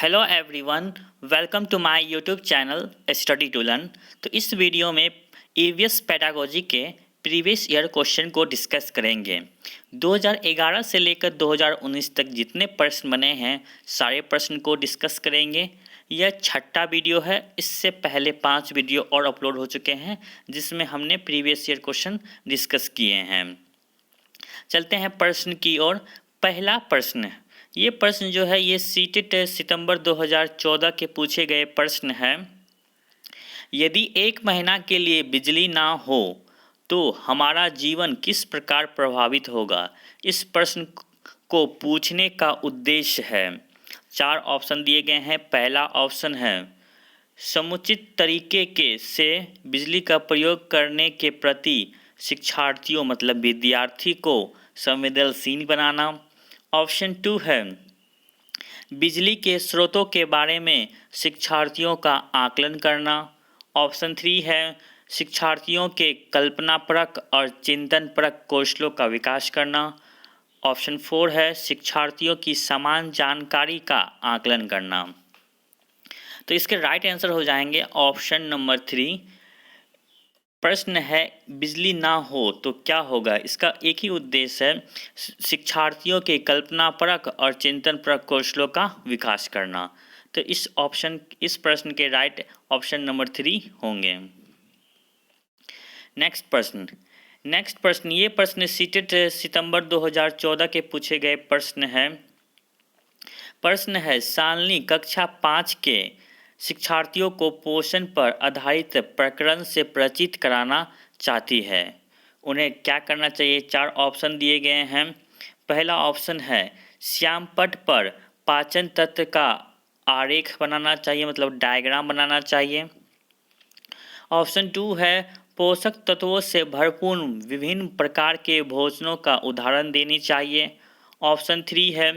Hello everyone, welcome to my YouTube channel study to learn. तो इस वीडियो में ईवीएस पेडागोजी के प्रीवियस ईयर क्वेश्चन को डिस्कस करेंगे। 2011 से लेकर 2019 तक जितने प्रश्न बने हैं सारे प्रश्न को डिस्कस करेंगे। यह छठा वीडियो है। इससे पहले 5 वीडियो और अपलोड हो चुके हैं जिसमें हमने प्रीवियस ईयर क्वेश्चन डिस्कस किए हैं। चलते हैं प्रश्न की ओर। पहला प्रश्न, ये प्रश्न जो है ये सीटेट सितंबर 2014 के पूछे गए प्रश्न है। यदि 1 महीना के लिए बिजली ना हो तो हमारा जीवन किस प्रकार प्रभावित होगा। इस प्रश्न को पूछने का उद्देश्य है। 4 ऑप्शन दिए गए हैं। पहला ऑप्शन है समुचित तरीके से बिजली का प्रयोग करने के प्रति शिक्षार्थियों मतलब विद्यार्थी को संवेदनशील बनाना। ऑप्शन 2 है बिजली के स्रोतों के बारे में शिक्षार्थियों का आकलन करना। ऑप्शन 3 है शिक्षार्थियों के कल्पनापरक और चिंतनपरक कौशलों का विकास करना। ऑप्शन 4 है शिक्षार्थियों की समान जानकारी का आकलन करना। तो इसके राइट आंसर हो जाएंगे ऑप्शन नंबर 3। प्रश्न है बिजली ना हो तो क्या होगा। इसका एक ही उद्देश्य है शिक्षार्थियों के कल्पनापरक और चिंतनपरक कौशलों का विकास करना। तो इस प्रश्न के राइट ऑप्शन नंबर 3 होंगे। नेक्स्ट प्रश्न ये प्रश्न सीटेट सितंबर 2014 के पूछे गए प्रश्न है सालनी कक्षा 5 के शिक्षार्थियों को पोषण पर आधारित प्रकरण से परिचित कराना चाहती है। उन्हें क्या करना चाहिए। 4 ऑप्शन दिए गए हैं। पहला ऑप्शन है श्यामपट्ट पर पाचन तंत्र का आरेख बनाना चाहिए मतलब डायग्राम बनाना चाहिए। ऑप्शन 2 है पोषक तत्वों से भरपूर विभिन्न प्रकार के भोजनों का उदाहरण देनी चाहिए। ऑप्शन 3 है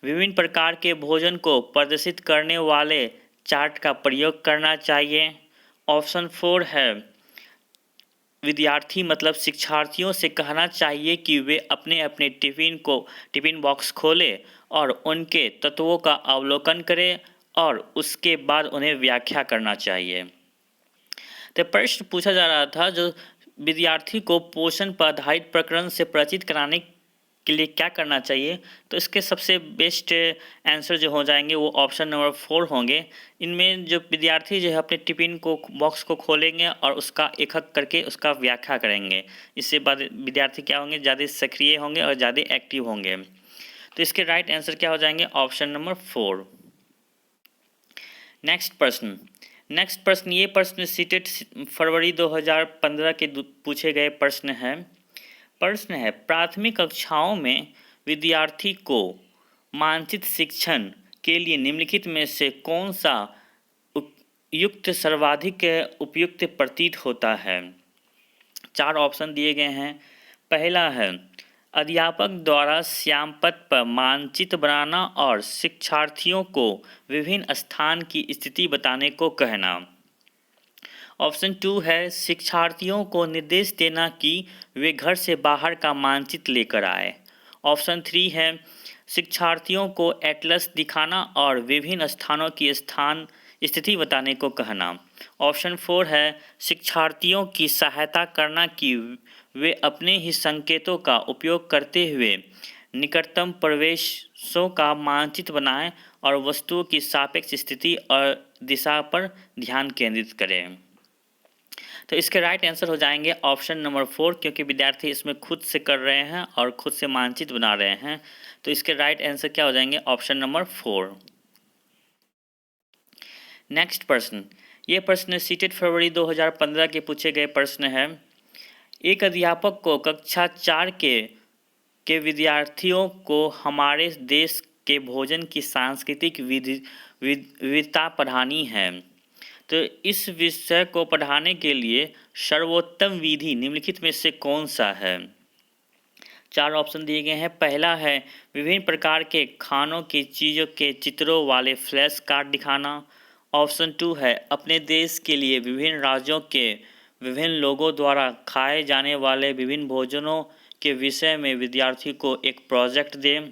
विभिन्न प्रकार के भोजन को प्रदर्शित करने वाले चार्ट का प्रयोग करना चाहिए। ऑप्शन 4 है विद्यार्थी मतलब शिक्षार्थियों से कहना चाहिए कि वे अपने अपने टिफ़िन बॉक्स खोलें और उनके तत्वों का अवलोकन करें और उसके बाद उन्हें व्याख्या करना चाहिए। तो प्रश्न पूछा जा रहा था जो विद्यार्थी को पोषण पर आधारित प्रकरण से परिचित कराने के लिए क्या करना चाहिए। तो इसके सबसे बेस्ट आंसर जो हो जाएंगे वो ऑप्शन नंबर 4 होंगे। इनमें जो विद्यार्थी जो है अपने टिफ़िन को बॉक्स को खोलेंगे और उसका एक एक करके उसका व्याख्या करेंगे। इससे बाद विद्यार्थी क्या होंगे, ज़्यादा सक्रिय होंगे और ज़्यादा एक्टिव होंगे। तो इसके राइट आंसर क्या हो जाएंगे ऑप्शन नंबर 4। नेक्स्ट प्रश्न ये प्रश्न सीटेट फरवरी 2015 के पूछे गए प्रश्न है प्राथमिक कक्षाओं में विद्यार्थी को मानसिक शिक्षण के लिए निम्नलिखित में से कौन सा युक्त सर्वाधिक उपयुक्त प्रतीत होता है। 4 ऑप्शन दिए गए हैं। पहला है अध्यापक द्वारा श्यामपट्ट पर मानचित्र बनाना और शिक्षार्थियों को विभिन्न स्थान की स्थिति बताने को कहना। ऑप्शन 2 है शिक्षार्थियों को निर्देश देना कि वे घर से बाहर का मानचित्र लेकर आए। ऑप्शन 3 है शिक्षार्थियों को एटलस दिखाना और विभिन्न स्थानों की स्थिति बताने को कहना। ऑप्शन 4 है शिक्षार्थियों की सहायता करना कि वे अपने ही संकेतों का उपयोग करते हुए निकटतम प्रवेशों का मानचित्र बनाएं और वस्तुओं की सापेक्ष स्थिति और दिशा पर ध्यान केंद्रित करें। तो इसके राइट आंसर हो जाएंगे ऑप्शन नंबर 4 क्योंकि विद्यार्थी इसमें खुद से कर रहे हैं और खुद से मानचित्र बना रहे हैं। तो इसके राइट आंसर क्या हो जाएंगे ऑप्शन नंबर 4। नेक्स्ट प्रश्न ये प्रश्न सीटेट फरवरी 2015 के पूछे गए प्रश्न है। एक अध्यापक को कक्षा 4 के विद्यार्थियों को हमारे देश के भोजन की सांस्कृतिक विविधता पढ़ानी है। तो इस विषय को पढ़ाने के लिए सर्वोत्तम विधि निम्नलिखित में से कौन सा है। 4 ऑप्शन दिए गए हैं। पहला है विभिन्न प्रकार के खानों की चीज़ों के चित्रों वाले फ्लैश कार्ड दिखाना। ऑप्शन 2 है अपने देश के लिए विभिन्न राज्यों के विभिन्न लोगों द्वारा खाए जाने वाले विभिन्न भोजनों के विषय में विद्यार्थी को एक प्रोजेक्ट दें।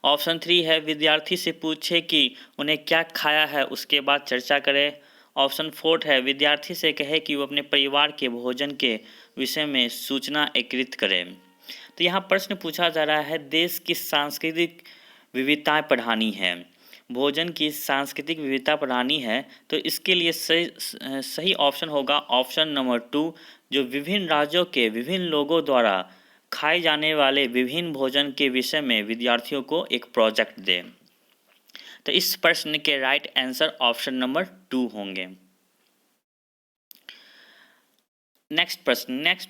ऑप्शन 3 है विद्यार्थी से पूछे कि उन्हें क्या खाया है, उसके बाद चर्चा करें। ऑप्शन 4 है विद्यार्थी से कहे कि वो अपने परिवार के भोजन के विषय में सूचना एकत्रित करें। तो यहाँ प्रश्न पूछा जा रहा है देश की सांस्कृतिक विविधताएं पढ़ानी है, भोजन की सांस्कृतिक विविधता पढ़ानी है। तो इसके लिए सही ऑप्शन होगा ऑप्शन नंबर 2, जो विभिन्न राज्यों के विभिन्न लोगों द्वारा खाए जाने वाले विभिन्न भोजन के विषय में विद्यार्थियों को एक प्रोजेक्ट दें। तो इस प्रश्न के राइट आंसर ऑप्शन नंबर 2 होंगे। नेक्स्ट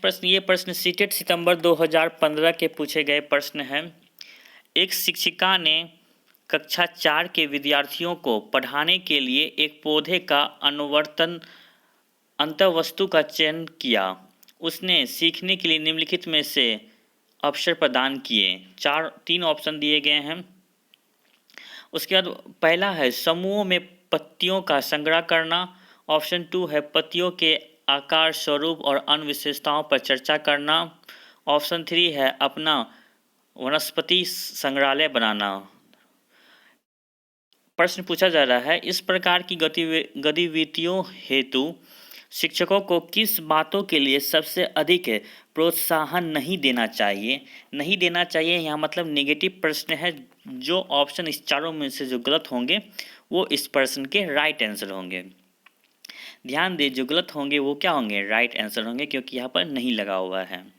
प्रश्न ये प्रश्न सीटेट सितंबर 2015 के पूछे गए प्रश्न हैं। एक शिक्षिका ने कक्षा 4 के विद्यार्थियों को पढ़ाने के लिए एक पौधे का अनुवर्तन अंतःवस्तु का चयन किया। उसने सीखने के लिए निम्नलिखित में से अवसर प्रदान किए। 3 ऑप्शन दिए गए हैं। उसके बाद पहला है समूहों में पत्तियों का संग्रह करना। ऑप्शन 2 है पत्तियों के आकार, स्वरूप और अन्य विशेषताओं पर चर्चा करना। ऑप्शन 3 है अपना वनस्पति संग्रहालय बनाना। प्रश्न पूछा जा रहा है इस प्रकार की गतिविधियों हेतु शिक्षकों को किस बातों के लिए सबसे अधिक प्रोत्साहन नहीं देना चाहिए। यहाँ मतलब नेगेटिव प्रश्न है। जो ऑप्शन इस चारों में से जो गलत होंगे वो इस प्रश्न के राइट आंसर होंगे। ध्यान दें जो गलत होंगे वो क्या होंगे, राइट आंसर होंगे, क्योंकि यहाँ पर नहीं लगा हुआ है।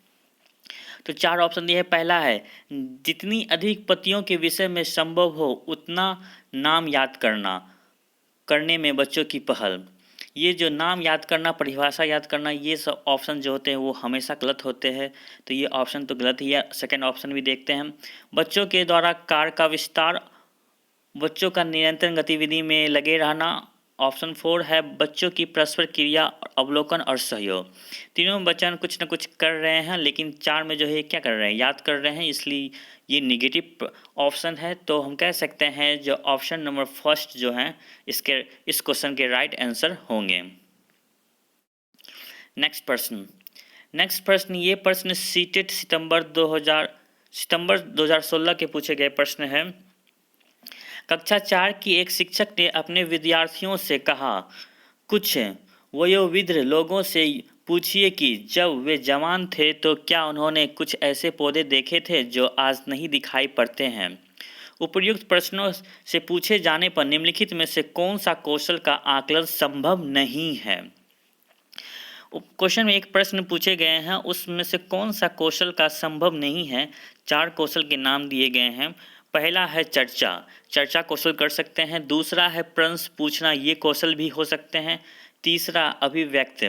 तो 4 ऑप्शन दिए है। पहला है जितनी अधिक पत्तियों के विषय में संभव हो उतना नाम याद करने में बच्चों की पहल। ये जो नाम याद करना, परिभाषा याद करना, ये सब ऑप्शन जो होते हैं वो हमेशा गलत होते हैं। तो ये ऑप्शन तो गलत ही है। सेकंड ऑप्शन भी देखते हैं। बच्चों के द्वारा कार्य का विस्तार, बच्चों का निरंतर गतिविधि में लगे रहना। ऑप्शन 4 है बच्चों की परस्पर क्रिया, अवलोकन और सहयोग। तीनों में बच्चे कुछ न कुछ कर रहे हैं, लेकिन 4 में जो है क्या कर रहे हैं, याद कर रहे हैं, इसलिए ये नेगेटिव ऑप्शन है। तो हम कह सकते हैं जो ऑप्शन नंबर फर्स्ट जो है इस क्वेश्चन के राइट आंसर होंगे। नेक्स्ट प्रश्न ये प्रश्न सीटेट सितंबर 2016 के पूछे गए प्रश्न है। कक्षा 4 की एक शिक्षक ने अपने विद्यार्थियों से कहा, कुछ वयोवृद्ध लोगों से पूछिए कि जब वे जवान थे तो क्या उन्होंने कुछ ऐसे पौधे देखे थे जो आज नहीं दिखाई पड़ते हैं। उपर्युक्त प्रश्नों से पूछे जाने पर निम्नलिखित में से कौन सा कौशल का आकलन संभव नहीं है। क्वेश्चन में एक प्रश्न पूछे गए हैं, उसमें से कौन सा कौशल का संभव नहीं है। 4 कौशल के नाम दिए गए हैं। पहला है चर्चा कौशल कर सकते हैं। दूसरा है प्रश्न पूछना, ये कौशल भी हो सकते हैं। तीसरा अभिव्यक्त,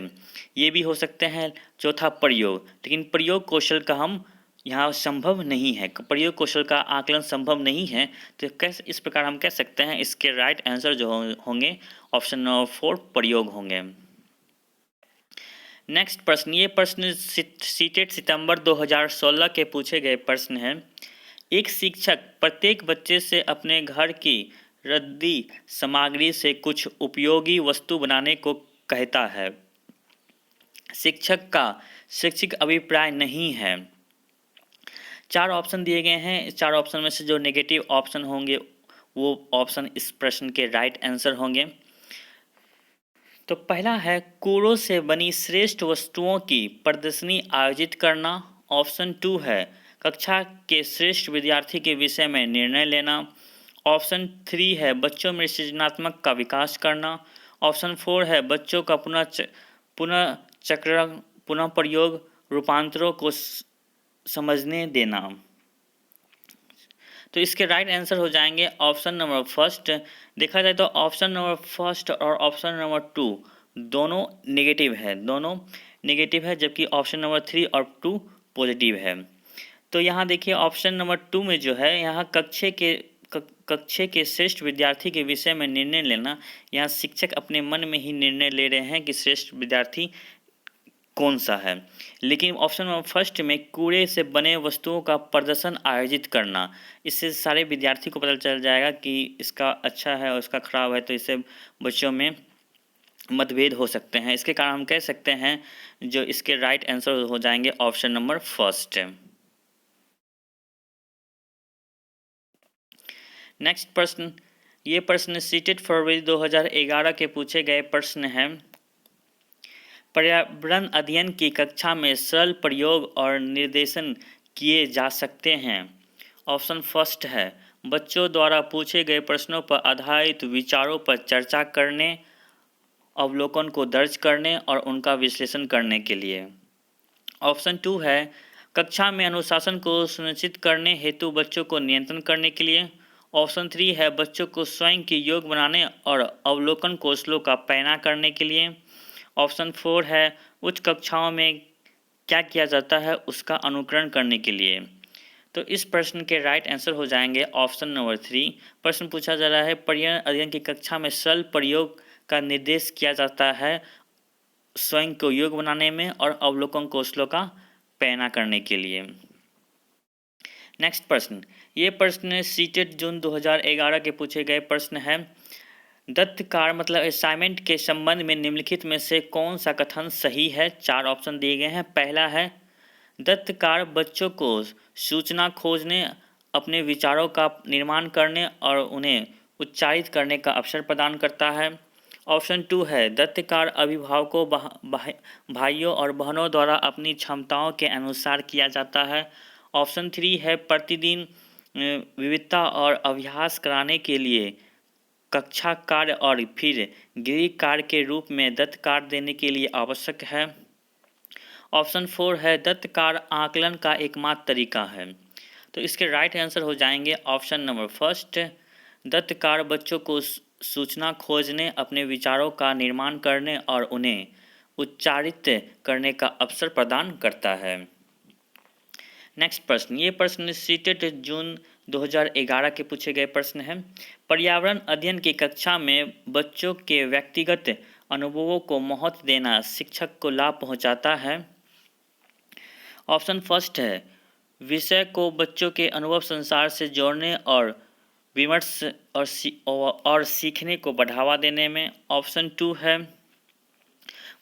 ये भी हो सकते हैं। चौथा प्रयोग, लेकिन प्रयोग कौशल का हम यहाँ संभव नहीं है, प्रयोग कौशल का आकलन संभव नहीं है। तो कैसे इस प्रकार हम कह सकते हैं इसके राइट आंसर जो होंगे ऑप्शन नंबर 4 प्रयोग होंगे। नेक्स्ट प्रश्न ये प्रश्न सीटेट सितंबर 2016 के पूछे गए प्रश्न हैं। एक शिक्षक प्रत्येक बच्चे से अपने घर की रद्दी सामग्री से कुछ उपयोगी वस्तु बनाने को कहता है। शिक्षक का शैक्षिक अभिप्राय नहीं है। 4 ऑप्शन दिए गए हैं। 4 ऑप्शन में से जो नेगेटिव ऑप्शन होंगे वो ऑप्शन इस प्रश्न के राइट आंसर होंगे। तो पहला है कूड़ों से बनी श्रेष्ठ वस्तुओं की प्रदर्शनी आयोजित करना। ऑप्शन 2 है कक्षा के श्रेष्ठ विद्यार्थी के विषय में निर्णय लेना। ऑप्शन 3 है बच्चों में सृजनात्मक का विकास करना। ऑप्शन 4 है बच्चों का पुनः प्रयोग रूपांतरों को समझने देना। तो इसके राइट आंसर हो जाएंगे ऑप्शन नंबर फर्स्ट। देखा जाए तो ऑप्शन नंबर फर्स्ट और ऑप्शन नंबर 2 दोनों नेगेटिव है, जबकि ऑप्शन नंबर 3 और 2 पॉजिटिव है। तो यहाँ देखिए ऑप्शन नंबर 2 में जो है यहाँ कक्षा के श्रेष्ठ विद्यार्थी के विषय में निर्णय लेना, यहाँ शिक्षक अपने मन में ही निर्णय ले रहे हैं कि श्रेष्ठ विद्यार्थी कौन सा है। लेकिन ऑप्शन नंबर फर्स्ट में कूड़े से बने वस्तुओं का प्रदर्शन आयोजित करना, इससे सारे विद्यार्थी को पता चल जाएगा कि इसका अच्छा है और इसका खराब है, तो इससे बच्चों में मतभेद हो सकते हैं। इसके कारण हम कह सकते हैं जो इसके राइट आंसर हो जाएंगे ऑप्शन नंबर फर्स्ट। नेक्स्ट प्रश्न, ये प्रश्न सीटेड फरवरी 2011 के पूछे गए प्रश्न हैं। पर्यावरण अध्ययन की कक्षा में सरल प्रयोग और निर्देशन किए जा सकते हैं। ऑप्शन फर्स्ट है बच्चों द्वारा पूछे गए प्रश्नों पर आधारित विचारों पर चर्चा करने, अवलोकन को दर्ज करने और उनका विश्लेषण करने के लिए। ऑप्शन टू है कक्षा में अनुशासन को सुनिश्चित करने हेतु बच्चों को नियंत्रण करने के लिए। ऑप्शन थ्री है बच्चों को स्वयं के योग बनाने और अवलोकन कौशलों का पैना करने के लिए। ऑप्शन फोर है उच्च कक्षाओं में क्या किया जाता है उसका अनुकरण करने के लिए। तो इस प्रश्न के राइट आंसर हो जाएंगे ऑप्शन नंबर थ्री। प्रश्न पूछा जा रहा है पर्यावरण अध्ययन की कक्षा में सरल प्रयोग का निर्देश किया जाता है स्वयं को योग बनाने में और अवलोकन कौशलों का पैना करने के लिए। नेक्स्ट प्रश्न, ये प्रश्न सीटेड जून 2011 के पूछे गए प्रश्न है। दत्त कार्य मतलब असाइनमेंट के संबंध में निम्नलिखित में से कौन सा कथन सही है। चार ऑप्शन दिए गए हैं। पहला है दत्त कार्य बच्चों को सूचना खोजने, अपने विचारों का निर्माण करने और उन्हें उच्चारित करने का अवसर प्रदान करता है। ऑप्शन टू है दत्त कार्य अभिभावकों, भाइयों और बहनों द्वारा अपनी क्षमताओं के अनुसार किया जाता है। ऑप्शन थ्री है प्रतिदिन विविधता और अभ्यास कराने के लिए कक्षा कार्य और फिर गृह कार्य के रूप में दत्त कार्य देने के लिए आवश्यक है। ऑप्शन फोर है दत्त कार्य आकलन का एकमात्र तरीका है। तो इसके राइट आंसर हो जाएंगे ऑप्शन नंबर फर्स्ट, दत्त कार्य बच्चों को सूचना खोजने, अपने विचारों का निर्माण करने और उन्हें उच्चारित करने का अवसर प्रदान करता है। नेक्स्ट प्रश्न, ये प्रश्न सीटेड जून 2011 के पूछे गए प्रश्न हैं। पर्यावरण अध्ययन की कक्षा में बच्चों के व्यक्तिगत अनुभवों को महत्व देना शिक्षक को लाभ पहुंचाता है। ऑप्शन फर्स्ट है विषय को बच्चों के अनुभव संसार से जोड़ने और विमर्श और सीखने को बढ़ावा देने में। ऑप्शन टू है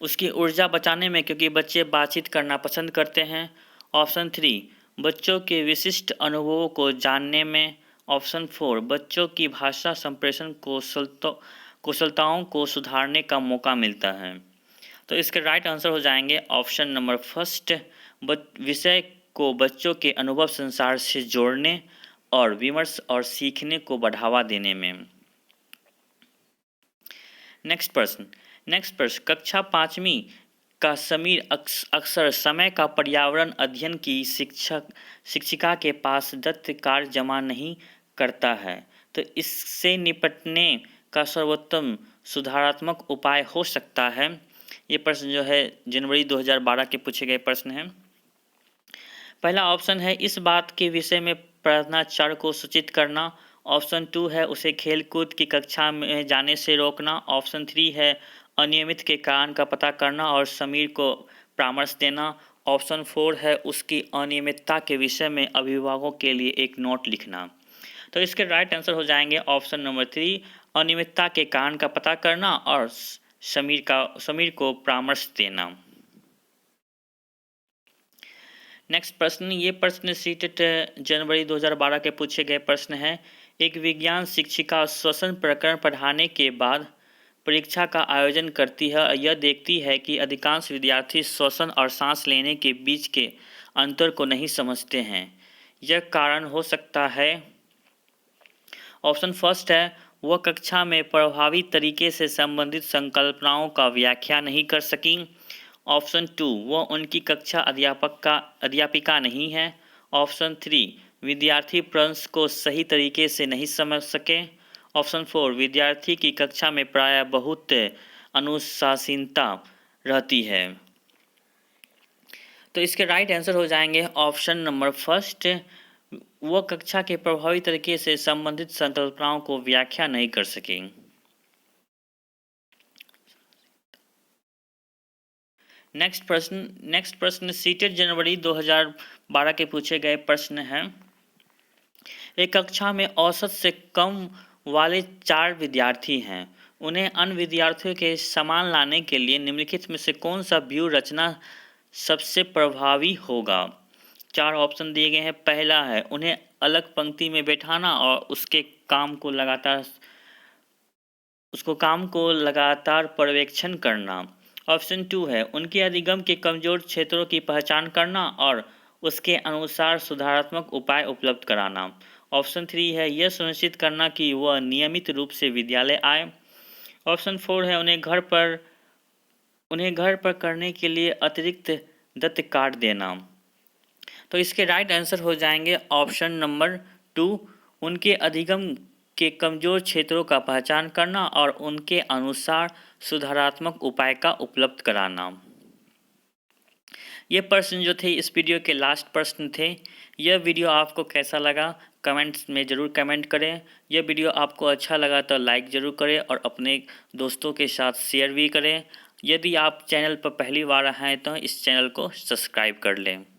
उसकी ऊर्जा बचाने में क्योंकि बच्चे बातचीत करना पसंद करते हैं। ऑप्शन थ्री बच्चों के विशिष्ट अनुभवों को जानने में। ऑप्शन फोर बच्चों की भाषा संप्रेषण कुशलताओं को सुधारने का मौका मिलता है। तो इसके राइट आंसर हो जाएंगे ऑप्शन नंबर फर्स्ट, विषय को बच्चों के अनुभव संसार से जोड़ने और विमर्श और सीखने को बढ़ावा देने में। नेक्स्ट प्रश्न कक्षा पाँचवीं का समीर अक्सर समय का पर्यावरण अध्ययन की शिक्षिका के पास दत्त कार्य जमा नहीं करता है, तो इससे निपटने का सर्वोत्तम सुधारात्मक उपाय हो सकता है। ये प्रश्न जो है जनवरी 2012 के पूछे गए प्रश्न हैं। पहला ऑप्शन है इस बात के विषय में प्रश्नाचार्य को सूचित करना। ऑप्शन टू है उसे खेलकूद की कक्षा में जाने से रोकना। ऑप्शन थ्री है अनियमित के कारण का पता करना और समीर को परामर्श देना। ऑप्शन फोर है उसकी अनियमितता के विषय में अभिभावकों के लिए एक नोट लिखना। तो इसके राइट आंसर हो जाएंगे ऑप्शन नंबर थ्री, अनियमितता के कारण का पता करना और समीर को परामर्श देना। नेक्स्ट प्रश्न, ये प्रश्न सीटेड जनवरी 2012 के पूछे गए प्रश्न हैं। एक विज्ञान शिक्षिका श्वसन प्रकरण पढ़ाने के बाद परीक्षा का आयोजन करती है। यह देखती है कि अधिकांश विद्यार्थी श्वसन और सांस लेने के बीच के अंतर को नहीं समझते हैं। यह कारण हो सकता है। ऑप्शन फर्स्ट है वह कक्षा में प्रभावी तरीके से संबंधित संकल्पनाओं का व्याख्या नहीं कर सकी। ऑप्शन टू वह उनकी कक्षा अध्यापिका नहीं है। ऑप्शन थ्री विद्यार्थी प्रश्न को सही तरीके से नहीं समझ सके। ऑप्शन फोर विद्यार्थी की कक्षा में प्रायः बहुत अनुशासनहीनता रहती है। तो इसके राइट आंसर हो जाएंगे ऑप्शन नंबर फर्स्ट, वह कक्षा के प्रभावी तरीके से संबंधित संकल्पनाओं को व्याख्या नहीं कर सके। नेक्स्ट प्रश्न सीटेड जनवरी 2012 के पूछे गए प्रश्न हैं। एक कक्षा में औसत से कम वाले 4 विद्यार्थी हैं। उन्हें अन्य विद्यार्थियों के समान लाने के लिए निम्नलिखित में से कौन सा व्यूह रचना सबसे प्रभावी होगा। 4 ऑप्शन दिए गए हैं। पहला है उन्हें अलग पंक्ति में बैठाना और उसको काम को लगातार पर्यवेक्षण करना। ऑप्शन 2 है उनके अधिगम के कमज़ोर क्षेत्रों की पहचान करना और उसके अनुसार सुधारात्मक उपाय उपलब्ध कराना। ऑप्शन 3 है यह सुनिश्चित करना कि वह नियमित रूप से विद्यालय आए। ऑप्शन 4 है उन्हें घर पर करने के लिए अतिरिक्त दत्त कार्ड देना। तो इसके राइट आंसर हो जाएंगे ऑप्शन नंबर 2, उनके अधिगम के कमज़ोर क्षेत्रों का पहचान करना और उनके अनुसार सुधारात्मक उपाय का उपलब्ध कराना। ये प्रश्न जो थे इस वीडियो के लास्ट प्रश्न थे। यह वीडियो आपको कैसा लगा कमेंट्स में ज़रूर कमेंट करें। यह वीडियो आपको अच्छा लगा तो लाइक ज़रूर करें और अपने दोस्तों के साथ शेयर भी करें। यदि आप चैनल पर पहली बार आए हैं तो इस चैनल को सब्सक्राइब कर लें।